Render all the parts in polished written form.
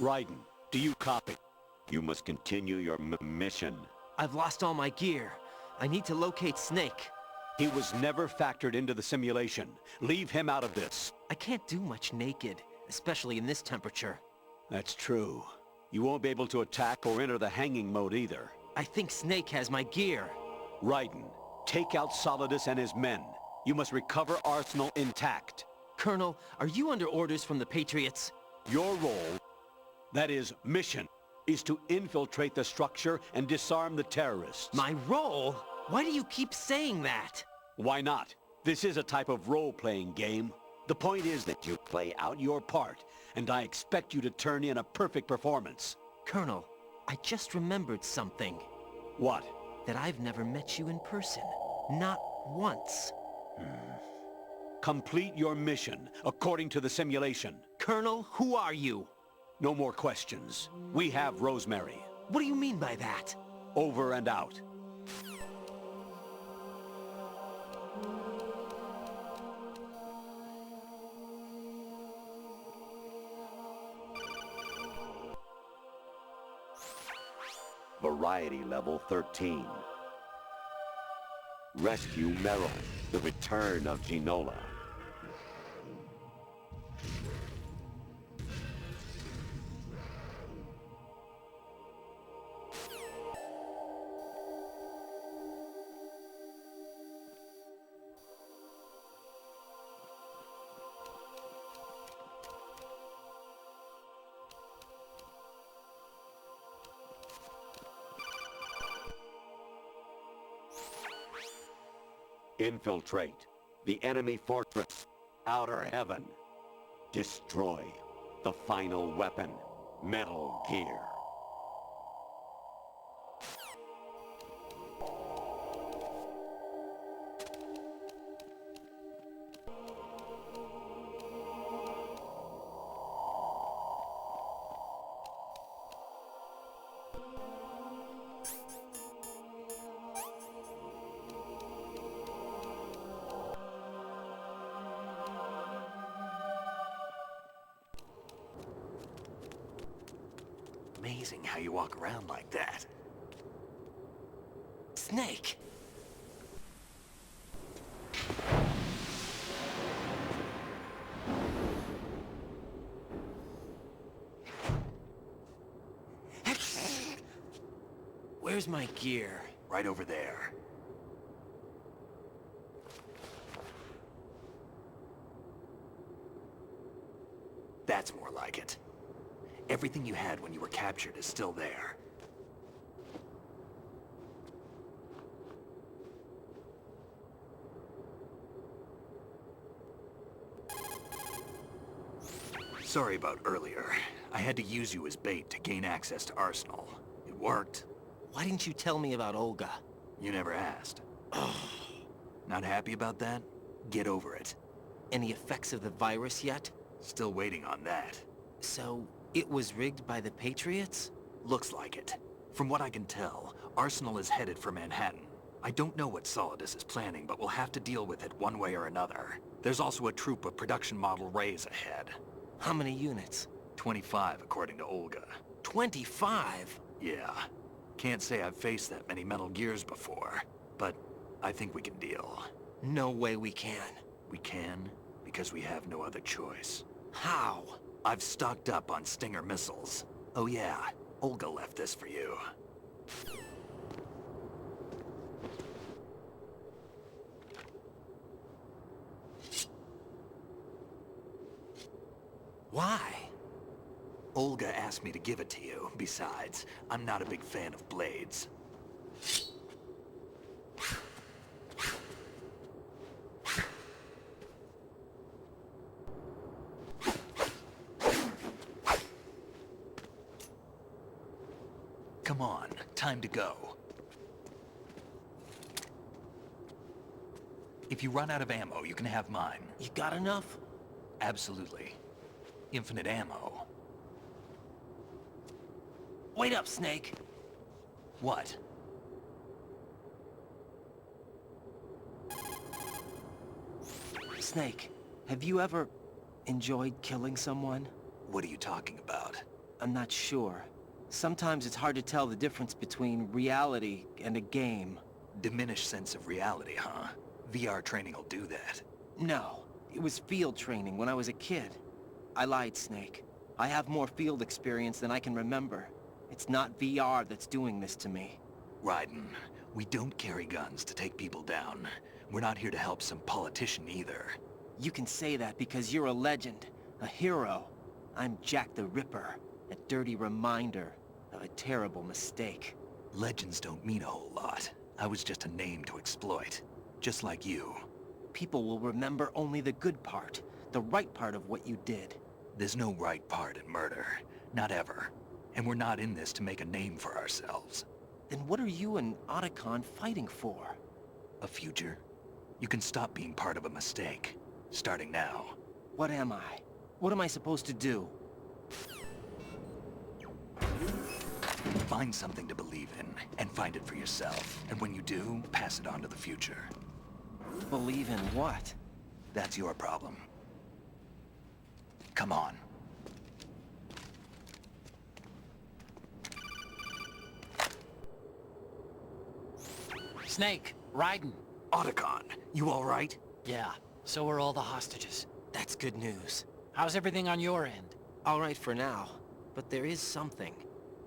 Raiden, do you copy? You must continue your mission. I've lost all my gear. I need to locate Snake. He was never factored into the simulation. Leave him out of this. I can't do much naked, especially in this temperature. That's true. You won't be able to attack or enter the hanging mode either. I think Snake has my gear. Raiden, take out Solidus and his men. You must recover Arsenal intact. Colonel, are you under orders from the Patriots? Your role, that is, mission, is to infiltrate the structure and disarm the terrorists. My role? Why do you keep saying that? Why not? This is a type of role-playing game. The point is that you play out your part, and I expect you to turn in a perfect performance. Colonel, I just remembered something. What? That I've never met you in person. Not once. Complete your mission, according to the simulation. Colonel, who are you? No more questions. We have Rosemary. What do you mean by that? Over and out. Variety level 13. Rescue Meryl, the return of Ginola. Infiltrate the enemy fortress, Outer Heaven. Destroy the final weapon, Metal Gear. Amazing how you walk around like that. Snake! Where's my gear? Right over there. That's more like it. Everything you had when you were captured is still there. Sorry about earlier. I had to use you as bait to gain access to Arsenal. It worked. Why didn't you tell me about Olga? You never asked. Not happy about that? Get over it. Any effects of the virus yet? Still waiting on that. So, it was rigged by the Patriots? Looks like it. From what I can tell, Arsenal is headed for Manhattan. I don't know what Solidus is planning, but we'll have to deal with it one way or another. There's also a troop of production model Rays ahead. How many units? 25, according to Olga. 25? Yeah. Can't say I've faced that many Metal Gears before, but I think we can deal. No way we can. We can, because we have no other choice. How? I've stocked up on Stinger missiles. Oh yeah, Olga left this for you. Why? Olga asked me to give it to you. Besides, I'm not a big fan of blades. Come on, time to go. If you run out of ammo, you can have mine. You got enough? Absolutely. Infinite ammo. Wait up, Snake. What? Snake, have you ever enjoyed killing someone? What are you talking about? I'm not sure. Sometimes it's hard to tell the difference between reality and a game. Diminished sense of reality, huh? VR training will do that. No, it was field training when I was a kid. I lied, Snake. I have more field experience than I can remember. It's not VR that's doing this to me. Raiden, we don't carry guns to take people down. We're not here to help some politician either. You can say that because you're a legend, a hero. I'm Jack the Ripper, a dirty reminder of a terrible mistake. Legends don't mean a whole lot. I was just a name to exploit. Just like you. People will remember only the good part, the right part of what you did. There's no right part in murder. Not ever. And we're not in this to make a name for ourselves. Then what are you and Otacon fighting for? A future. You can stop being part of a mistake. Starting now. What am I? What am I supposed to do? Find something to believe in, and find it for yourself. And when you do, pass it on to the future. Believe in what? That's your problem. Come on. Snake, Raiden. Otacon, you all right? Yeah, so are all the hostages. That's good news. How's everything on your end? All right for now, but there is something.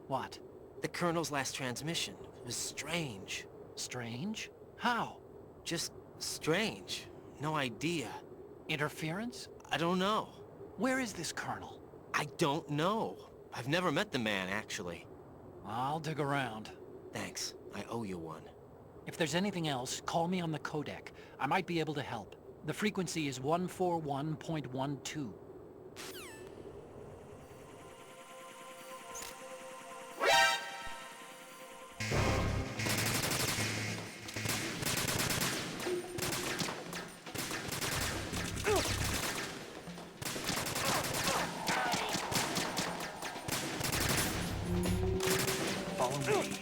What? The Colonel's last transmission was strange. Strange? How? Just strange. No idea. Interference? I don't know. Where is this Colonel? I don't know. I've never met the man, actually. I'll dig around. Thanks. I owe you one. If there's anything else, call me on the codec. I might be able to help. The frequency is 141.12. Follow me.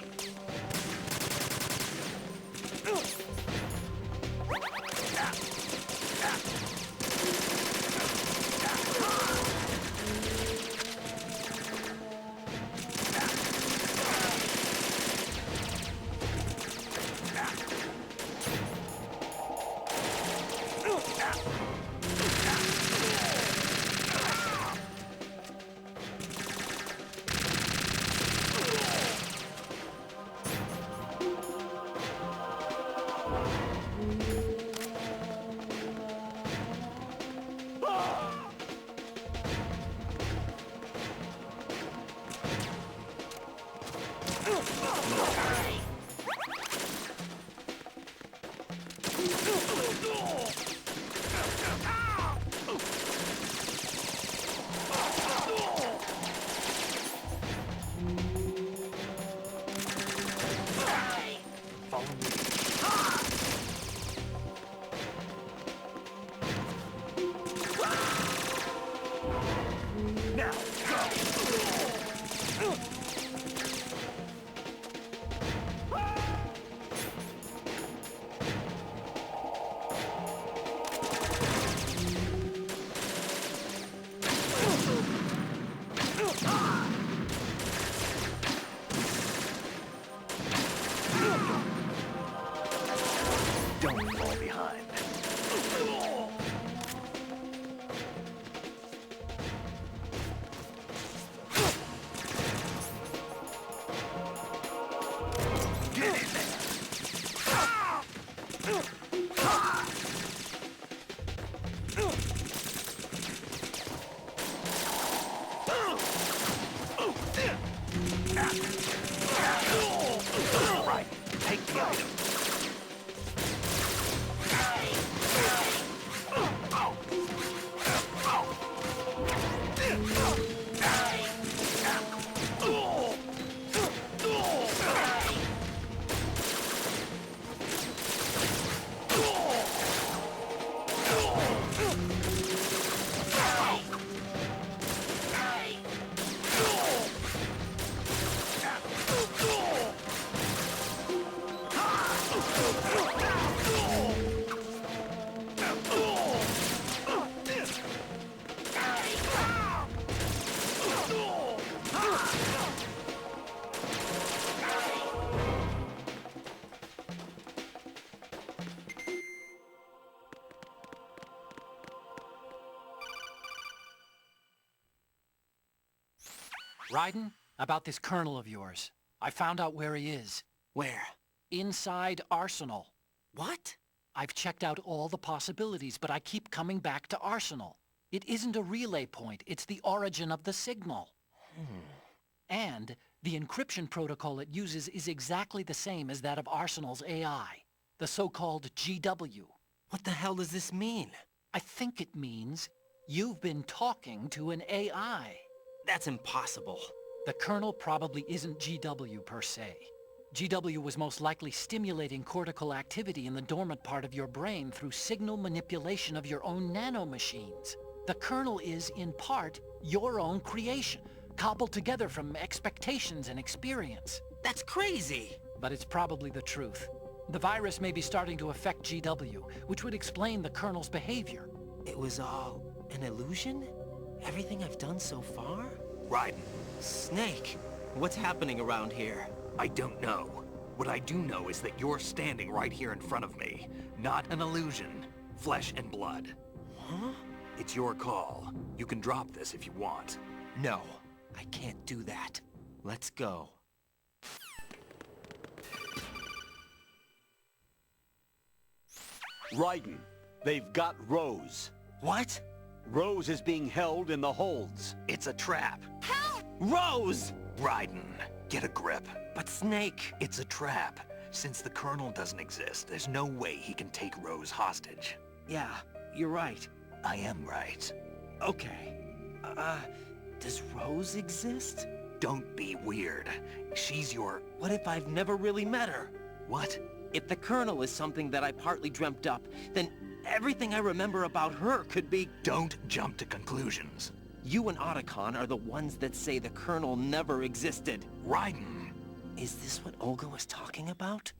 Follow me. Now, go! Raiden, about this colonel of yours. I found out where he is. Where? Inside Arsenal. What? I've checked out all the possibilities, but I keep coming back to Arsenal. It isn't a relay point, it's the origin of the signal. And the encryption protocol it uses is exactly the same as that of Arsenal's AI, the so-called GW. What the hell does this mean? I think it means you've been talking to an AI. That's impossible. The kernel probably isn't GW per se. GW was most likely stimulating cortical activity in the dormant part of your brain through signal manipulation of your own nanomachines. The kernel is, in part, your own creation, cobbled together from expectations and experience. That's crazy! But it's probably the truth. The virus may be starting to affect GW, which would explain the kernel's behavior. It was all an illusion? Everything I've done so far? Raiden, Snake, what's happening around here? I don't know. What I do know is that you're standing right here in front of me. Not an illusion. Flesh and blood. Huh? It's your call. You can drop this if you want. No, I can't do that. Let's go. Raiden, they've got Rose. What? Rose is being held in the holds. It's a trap. Rose! Raiden, get a grip. But Snake... It's a trap. Since the Colonel doesn't exist, there's no way he can take Rose hostage. Yeah, you're right. I am right. Okay. Does Rose exist? Don't be weird. She's your... What if I've never really met her? What? If the Colonel is something that I partly dreamt up, then everything I remember about her could be... Don't jump to conclusions. You and Otacon are the ones that say the Colonel never existed. Raiden! Is this what Olga was talking about?